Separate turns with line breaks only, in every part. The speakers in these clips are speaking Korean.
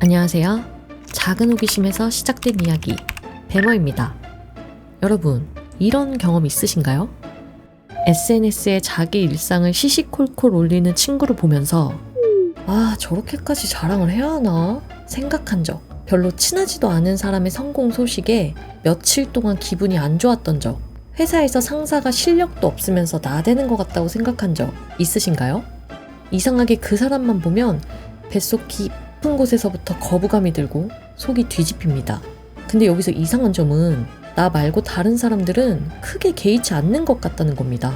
안녕하세요. 작은 호기심에서 시작된 이야기 배머입니다. 여러분, 이런 경험 있으신가요? SNS에 자기 일상을 시시콜콜 올리는 친구를 보면서 저렇게까지 자랑을 해야 하나? 생각한 적, 별로 친하지도 않은 사람의 성공 소식에 며칠 동안 기분이 안 좋았던 적, 회사에서 상사가 실력도 없으면서 나대는 것 같다고 생각한 적 있으신가요? 이상하게 그 사람만 보면 뱃속 깊은 곳에서부터 거부감이 들고 속이 뒤집힙니다. 근데 여기서 이상한 점은 나 말고 다른 사람들은 크게 개의치 않는 것 같다는 겁니다.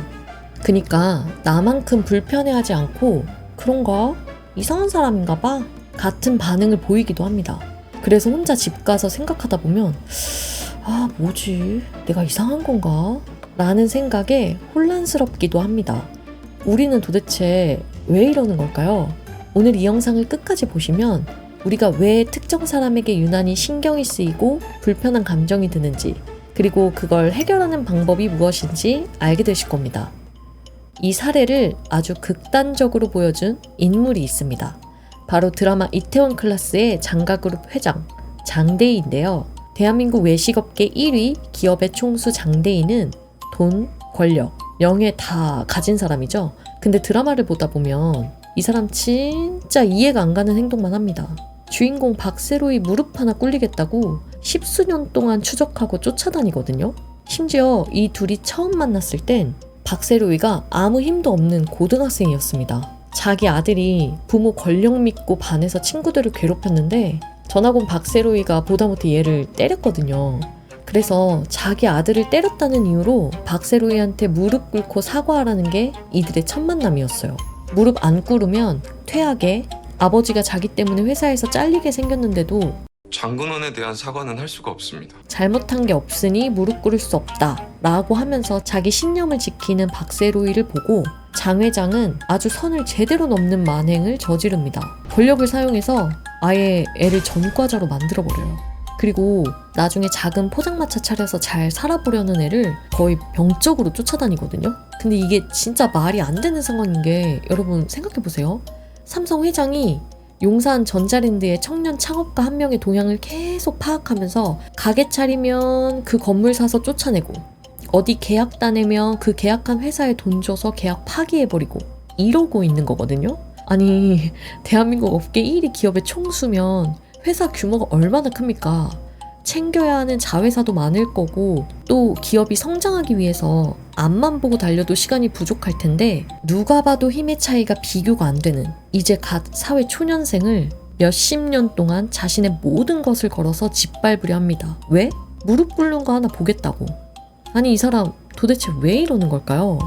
그니까 나만큼 불편해하지 않고 그런가? 이상한 사람인가 봐? 같은 반응을 보이기도 합니다. 그래서 혼자 집 가서 생각하다 보면 뭐지? 내가 이상한 건가? 라는 생각에 혼란스럽기도 합니다. 우리는 도대체 왜 이러는 걸까요? 오늘 이 영상을 끝까지 보시면 우리가 왜 특정 사람에게 유난히 신경이 쓰이고 불편한 감정이 드는지, 그리고 그걸 해결하는 방법이 무엇인지 알게 되실 겁니다. 이 사례를 아주 극단적으로 보여준 인물이 있습니다. 바로 드라마 이태원 클라스의 장가그룹 회장 장대희인데요. 대한민국 외식업계 1위 기업의 총수 장대희는 돈, 권력, 명예 다 가진 사람이죠. 근데 드라마를 보다 보면 이 사람 진짜 이해가 안 가는 행동만 합니다. 주인공 박세로이 무릎 하나 꿇리겠다고 10수년 동안 추적하고 쫓아다니거든요. 심지어 이 둘이 처음 만났을 땐 박세로이가 아무 힘도 없는 고등학생이었습니다. 자기 아들이 부모 권력 믿고 반해서 친구들을 괴롭혔는데 전학 온 박세로이가 보다 못해 얘를 때렸거든요. 그래서 자기 아들을 때렸다는 이유로 박세로이한테 무릎 꿇고 사과하라는 게 이들의 첫 만남이었어요. 무릎 안 꿇으면 퇴하게, 아버지가 자기 때문에 회사에서 잘리게 생겼는데도
장근원에 대한 사과는 할 수가 없습니다.
잘못한 게 없으니 무릎 꿇을 수 없다 라고 하면서 자기 신념을 지키는 박세로이를 보고 장 회장은 아주 선을 제대로 넘는 만행을 저지릅니다. 권력을 사용해서 아예 애를 전과자로 만들어버려요. 그리고 나중에 작은 포장마차 차려서 잘 살아보려는 애를 거의 병적으로 쫓아다니거든요. 근데 이게 진짜 말이 안 되는 상황인 게, 여러분 생각해보세요. 삼성 회장이 용산 전자랜드의 청년 창업가 한 명의 동향을 계속 파악하면서 가게 차리면 그 건물 사서 쫓아내고, 어디 계약 따내면 그 계약한 회사에 돈 줘서 계약 파기해버리고 이러고 있는 거거든요. 아니, 대한민국 업계 1위 기업의 총수면 회사 규모가 얼마나 큽니까? 챙겨야 하는 자회사도 많을 거고, 또 기업이 성장하기 위해서 앞만 보고 달려도 시간이 부족할 텐데 누가 봐도 힘의 차이가 비교가 안 되는 이제 갓 사회 초년생을 몇십 년 동안 자신의 모든 것을 걸어서 짓밟으려 합니다. 왜? 무릎 꿇는 거 하나 보겠다고. 아니, 이 사람 도대체 왜 이러는 걸까요?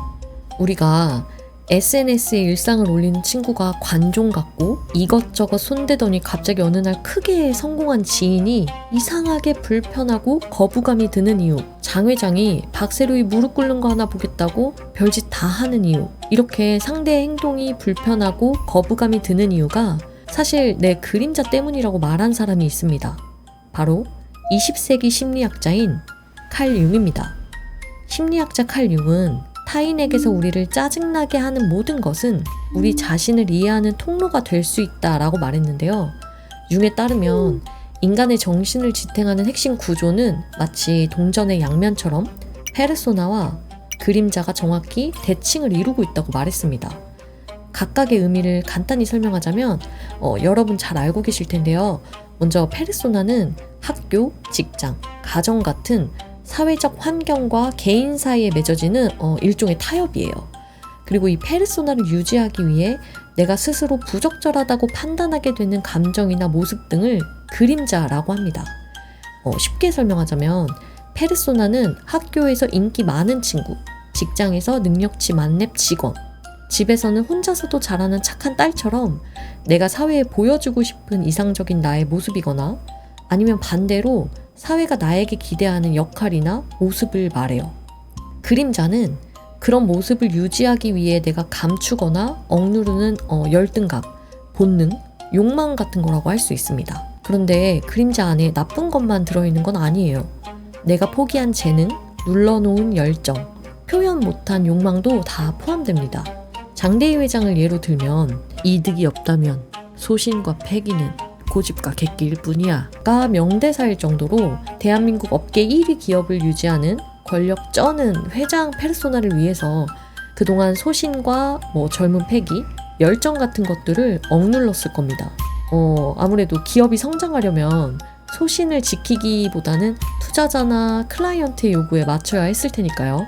우리가 SNS에 일상을 올리는 친구가 관종 같고 이것저것 손대더니 갑자기 어느 날 크게 성공한 지인이 이상하게 불편하고 거부감이 드는 이유, 장 회장이 박세로이 무릎 꿇는 거 하나 보겠다고 별짓 다 하는 이유, 이렇게 상대의 행동이 불편하고 거부감이 드는 이유가 사실 내 그림자 때문이라고 말한 사람이 있습니다. 바로 20세기 심리학자인 칼 융입니다. 심리학자 칼 융은 타인에게서 우리를 짜증나게 하는 모든 것은 우리 자신을 이해하는 통로가 될 수 있다라고 말했는데요. 융에 따르면 인간의 정신을 지탱하는 핵심 구조는 마치 동전의 양면처럼 페르소나와 그림자가 정확히 대칭을 이루고 있다고 말했습니다. 각각의 의미를 간단히 설명하자면 여러분 잘 알고 계실 텐데요. 먼저 페르소나는 학교, 직장, 가정 같은 사회적 환경과 개인 사이에 맺어지는 일종의 타협이에요. 그리고 이 페르소나를 유지하기 위해 내가 스스로 부적절하다고 판단하게 되는 감정이나 모습 등을 그림자라고 합니다. 쉽게 설명하자면 페르소나는 학교에서 인기 많은 친구, 직장에서 능력치 만렙 직원, 집에서는 혼자서도 잘하는 착한 딸처럼 내가 사회에 보여주고 싶은 이상적인 나의 모습이거나, 아니면 반대로 사회가 나에게 기대하는 역할이나 모습을 말해요. 그림자는 그런 모습을 유지하기 위해 내가 감추거나 억누르는 열등감, 본능, 욕망 같은 거라고 할 수 있습니다. 그런데 그림자 안에 나쁜 것만 들어있는 건 아니에요. 내가 포기한 재능, 눌러놓은 열정, 표현 못한 욕망도 다 포함됩니다. 장대희 회장을 예로 들면 이득이 없다면 소신과 패기는 고집과 객기일 뿐이야 가 명대사일 정도로 대한민국 업계 1위 기업을 유지하는 권력 쩌는 회장 페르소나를 위해서 그동안 소신과 젊은 패기, 열정 같은 것들을 억눌렀을 겁니다. 아무래도 기업이 성장하려면 소신을 지키기보다는 투자자나 클라이언트의 요구에 맞춰야 했을 테니까요.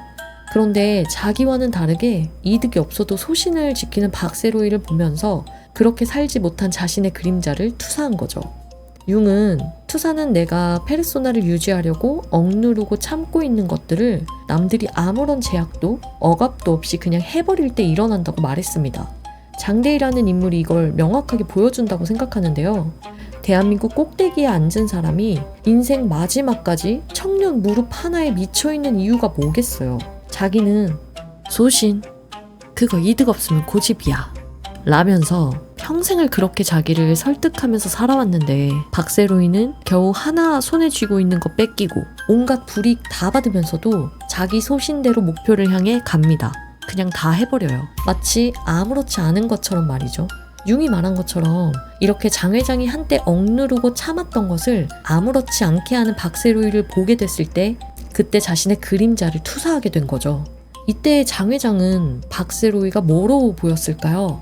그런데 자기와는 다르게 이득이 없어도 소신을 지키는 박세로이를 보면서 그렇게 살지 못한 자신의 그림자를 투사한 거죠. 융은 투사는 내가 페르소나를 유지하려고 억누르고 참고 있는 것들을 남들이 아무런 제약도 억압도 없이 그냥 해버릴 때 일어난다고 말했습니다. 장대희라는 인물이 이걸 명확하게 보여준다고 생각하는데요. 대한민국 꼭대기에 앉은 사람이 인생 마지막까지 청년 무릎 하나에 미쳐있는 이유가 뭐겠어요. 자기는 소신, 그거 이득 없으면 고집이야 라면서 평생을 그렇게 자기를 설득하면서 살아왔는데 박세로이는 겨우 하나 손에 쥐고 있는 거 뺏기고 온갖 불이익 다 받으면서도 자기 소신대로 목표를 향해 갑니다. 그냥 다 해버려요. 마치 아무렇지 않은 것처럼 말이죠. 융이 말한 것처럼 이렇게 장 회장이 한때 억누르고 참았던 것을 아무렇지 않게 하는 박세로이를 보게 됐을 때 그때 자신의 그림자를 투사하게 된 거죠. 이때 장 회장은 박세로이가 뭐로 보였을까요?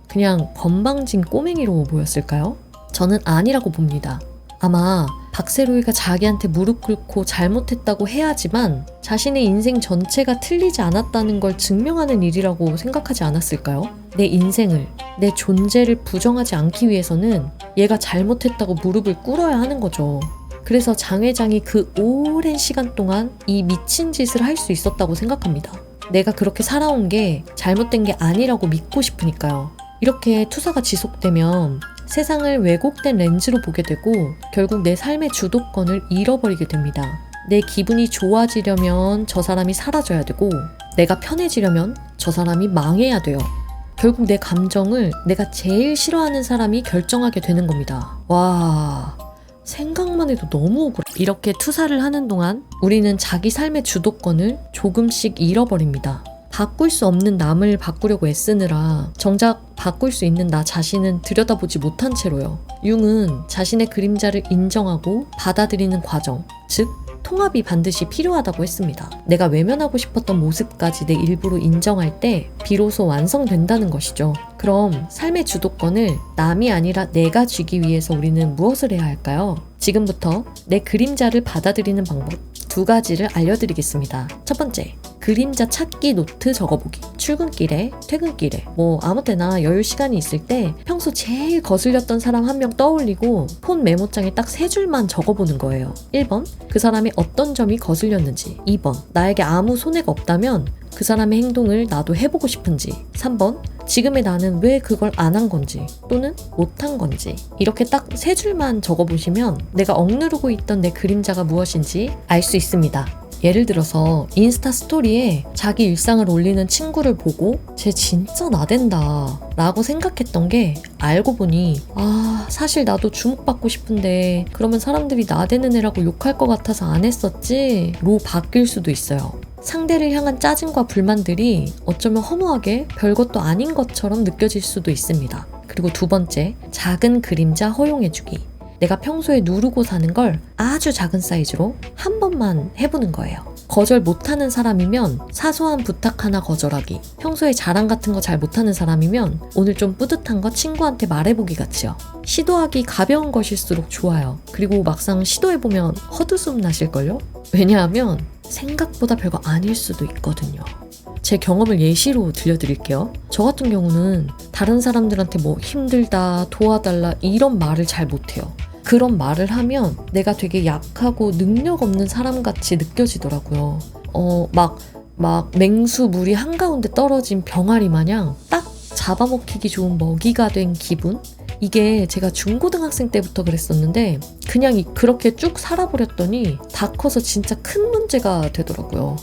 그냥 건방진 꼬맹이로 보였을까요? 저는 아니라고 봅니다. 아마 박세로이가 자기한테 무릎 꿇고 잘못했다고 해야지만 자신의 인생 전체가 틀리지 않았다는 걸 증명하는 일이라고 생각하지 않았을까요? 내 인생을, 내 존재를 부정하지 않기 위해서는 얘가 잘못했다고 무릎을 꿇어야 하는 거죠. 그래서 장 회장이 그 오랜 시간 동안 이 미친 짓을 할 수 있었다고 생각합니다. 내가 그렇게 살아온 게 잘못된 게 아니라고 믿고 싶으니까요. 이렇게 투사가 지속되면 세상을 왜곡된 렌즈로 보게 되고 결국 내 삶의 주도권을 잃어버리게 됩니다. 내 기분이 좋아지려면 저 사람이 사라져야 되고 내가 편해지려면 저 사람이 망해야 돼요. 결국 내 감정을 내가 제일 싫어하는 사람이 결정하게 되는 겁니다. 와, 생각만 해도 너무 억울해. 이렇게 투사를 하는 동안 우리는 자기 삶의 주도권을 조금씩 잃어버립니다. 바꿀 수 없는 남을 바꾸려고 애쓰느라 정작 바꿀 수 있는 나 자신은 들여다보지 못한 채로요. 융은 자신의 그림자를 인정하고 받아들이는 과정, 즉 통합이 반드시 필요하다고 했습니다. 내가 외면하고 싶었던 모습까지 내 일부로 인정할 때 비로소 완성된다는 것이죠. 그럼 삶의 주도권을 남이 아니라 내가 쥐기 위해서 우리는 무엇을 해야 할까요? 지금부터 내 그림자를 받아들이는 방법 2가지를 알려드리겠습니다. 첫 번째, 그림자 찾기 노트 적어보기. 출근길에, 퇴근길에, 아무 때나 여유 시간이 있을 때 평소 제일 거슬렸던 사람 한 명 떠올리고 폰 메모장에 딱 3줄만 적어보는 거예요. 1번, 그 사람의 어떤 점이 거슬렸는지. 2번, 나에게 아무 손해가 없다면 그 사람의 행동을 나도 해보고 싶은지. 3번, 지금의 나는 왜 그걸 안 한 건지 또는 못 한 건지. 이렇게 딱 3줄만 적어보시면 내가 억누르고 있던 내 그림자가 무엇인지 알 수 있습니다. 예를 들어서 인스타 스토리에 자기 일상을 올리는 친구를 보고 쟤 진짜 나댄다 라고 생각했던 게 알고 보니 사실 나도 주목받고 싶은데 그러면 사람들이 나대는 애라고 욕할 것 같아서 안 했었지 로 바뀔 수도 있어요. 상대를 향한 짜증과 불만들이 어쩌면 허무하게 별것도 아닌 것처럼 느껴질 수도 있습니다. 그리고 2번째, 작은 그림자 허용해주기. 내가 평소에 누르고 사는 걸 아주 작은 사이즈로 한 번만 해보는 거예요. 거절 못하는 사람이면 사소한 부탁 하나 거절하기. 평소에 자랑 같은 거 잘 못하는 사람이면 오늘 좀 뿌듯한 거 친구한테 말해보기 같이요. 시도하기 가벼운 것일수록 좋아요. 그리고 막상 시도해보면 헛웃음 나실걸요? 왜냐하면 생각보다 별거 아닐 수도 있거든요. 제 경험을 예시로 들려드릴게요. 저 같은 경우는 다른 사람들한테 힘들다, 도와달라 이런 말을 잘 못해요. 그런 말을 하면 내가 되게 약하고 능력 없는 사람같이 느껴지더라고요. 막 맹수 물이 한가운데 떨어진 병아리 마냥 딱 잡아먹히기 좋은 먹이가 된 기분? 이게 제가 중고등학생 때부터 그랬었는데 그냥 그렇게 쭉 살아버렸더니 다 커서 진짜 큰 문제가 되더라고요.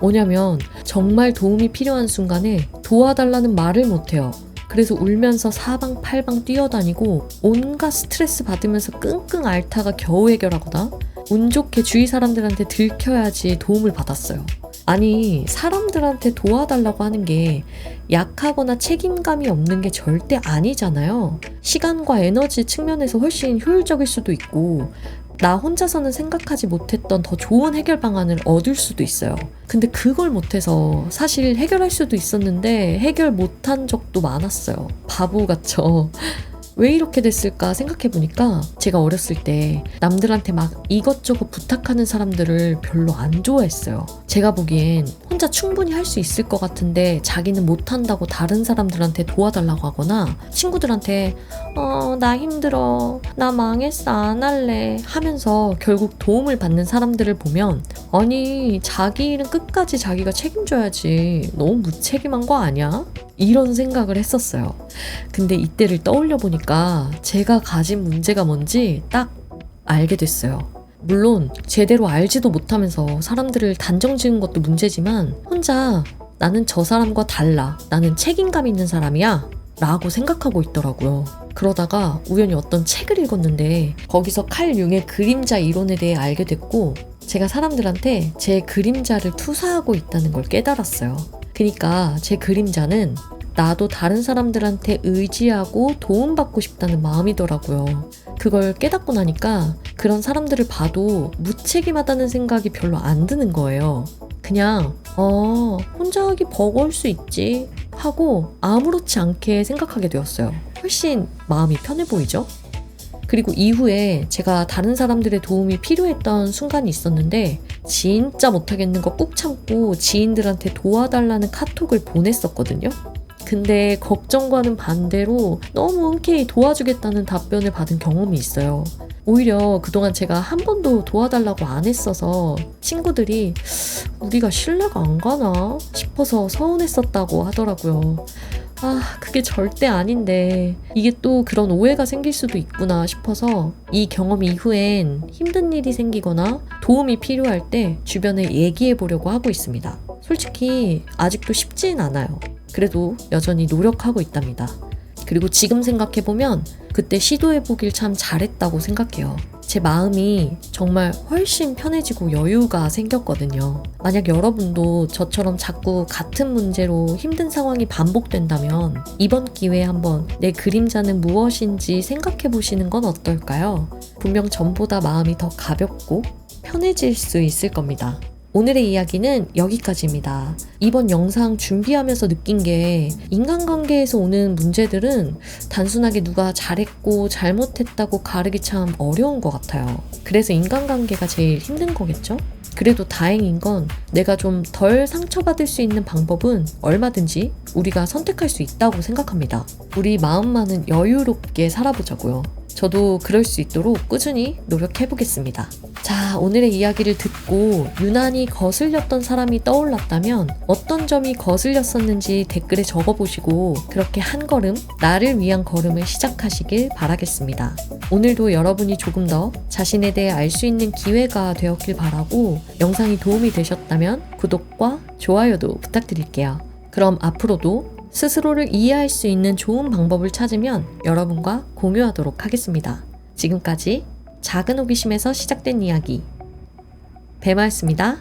뭐냐면 정말 도움이 필요한 순간에 도와달라는 말을 못해요. 그래서 울면서 사방팔방 뛰어다니고 온갖 스트레스 받으면서 끙끙 앓다가 겨우 해결하거나 운 좋게 주위 사람들한테 들켜야지 도움을 받았어요. 아니, 사람들한테 도와달라고 하는 게 약하거나 책임감이 없는 게 절대 아니잖아요. 시간과 에너지 측면에서 훨씬 효율적일 수도 있고, 나 혼자서는 생각하지 못했던 더 좋은 해결 방안을 얻을 수도 있어요. 근데 그걸 못해서 사실 해결할 수도 있었는데 해결 못한 적도 많았어요. 바보 같죠? 왜 이렇게 됐을까 생각해보니까 제가 어렸을 때 남들한테 막 이것저것 부탁하는 사람들을 별로 안 좋아했어요. 제가 보기엔 혼자 충분히 할 수 있을 것 같은데 자기는 못한다고 다른 사람들한테 도와달라고 하거나 친구들한테 나 힘들어, 나 망했어, 안 할래 하면서 결국 도움을 받는 사람들을 보면 아니, 자기 일은 끝까지 자기가 책임져야지, 너무 무책임한 거 아니야? 이런 생각을 했었어요. 근데 이때를 떠올려 보니까 제가 가진 문제가 뭔지 딱 알게 됐어요. 물론 제대로 알지도 못하면서 사람들을 단정 지은 것도 문제지만 혼자 나는 저 사람과 달라, 나는 책임감 있는 사람이야 라고 생각하고 있더라고요. 그러다가 우연히 어떤 책을 읽었는데 거기서 칼 융의 그림자 이론에 대해 알게 됐고, 제가 사람들한테 제 그림자를 투사하고 있다는 걸 깨달았어요. 그러니까 제 그림자는 나도 다른 사람들한테 의지하고 도움받고 싶다는 마음이더라고요. 그걸 깨닫고 나니까 그런 사람들을 봐도 무책임하다는 생각이 별로 안 드는 거예요. 그냥 혼자 하기 버거울 수 있지 하고 아무렇지 않게 생각하게 되었어요. 훨씬 마음이 편해 보이죠? 그리고 이후에 제가 다른 사람들의 도움이 필요했던 순간이 있었는데 진짜 못하겠는 거 꾹 참고 지인들한테 도와달라는 카톡을 보냈었거든요. 근데 걱정과는 반대로 너무 흔쾌히 도와주겠다는 답변을 받은 경험이 있어요. 오히려 그동안 제가 한 번도 도와달라고 안 했어서 친구들이 우리가 신뢰가 안 가나 싶어서 서운했었다고 하더라고요. 그게 절대 아닌데 이게 또 그런 오해가 생길 수도 있구나 싶어서 이 경험 이후엔 힘든 일이 생기거나 도움이 필요할 때 주변에 얘기해 보려고 하고 있습니다. 솔직히 아직도 쉽진 않아요. 그래도 여전히 노력하고 있답니다. 그리고 지금 생각해보면 그때 시도해보길 참 잘했다고 생각해요. 제 마음이 정말 훨씬 편해지고 여유가 생겼거든요. 만약 여러분도 저처럼 자꾸 같은 문제로 힘든 상황이 반복된다면 이번 기회에 한번 내 그림자는 무엇인지 생각해보시는 건 어떨까요? 분명 전보다 마음이 더 가볍고 편해질 수 있을 겁니다. 오늘의 이야기는 여기까지입니다. 이번 영상 준비하면서 느낀 게 인간관계에서 오는 문제들은 단순하게 누가 잘했고 잘못했다고 가르기 참 어려운 것 같아요. 그래서 인간관계가 제일 힘든 거겠죠? 그래도 다행인 건 내가 좀 덜 상처받을 수 있는 방법은 얼마든지 우리가 선택할 수 있다고 생각합니다. 우리 마음만은 여유롭게 살아보자고요. 저도 그럴 수 있도록 꾸준히 노력해보겠습니다. 자, 오늘의 이야기를 듣고 유난히 거슬렸던 사람이 떠올랐다면 어떤 점이 거슬렸었는지 댓글에 적어보시고 그렇게 한 걸음, 나를 위한 걸음을 시작하시길 바라겠습니다. 오늘도 여러분이 조금 더 자신에 대해 알 수 있는 기회가 되었길 바라고 영상이 도움이 되셨다면 구독과 좋아요도 부탁드릴게요. 그럼 앞으로도 스스로를 이해할 수 있는 좋은 방법을 찾으면 여러분과 공유하도록 하겠습니다. 지금까지 작은 호기심에서 시작된 이야기 배마였습니다.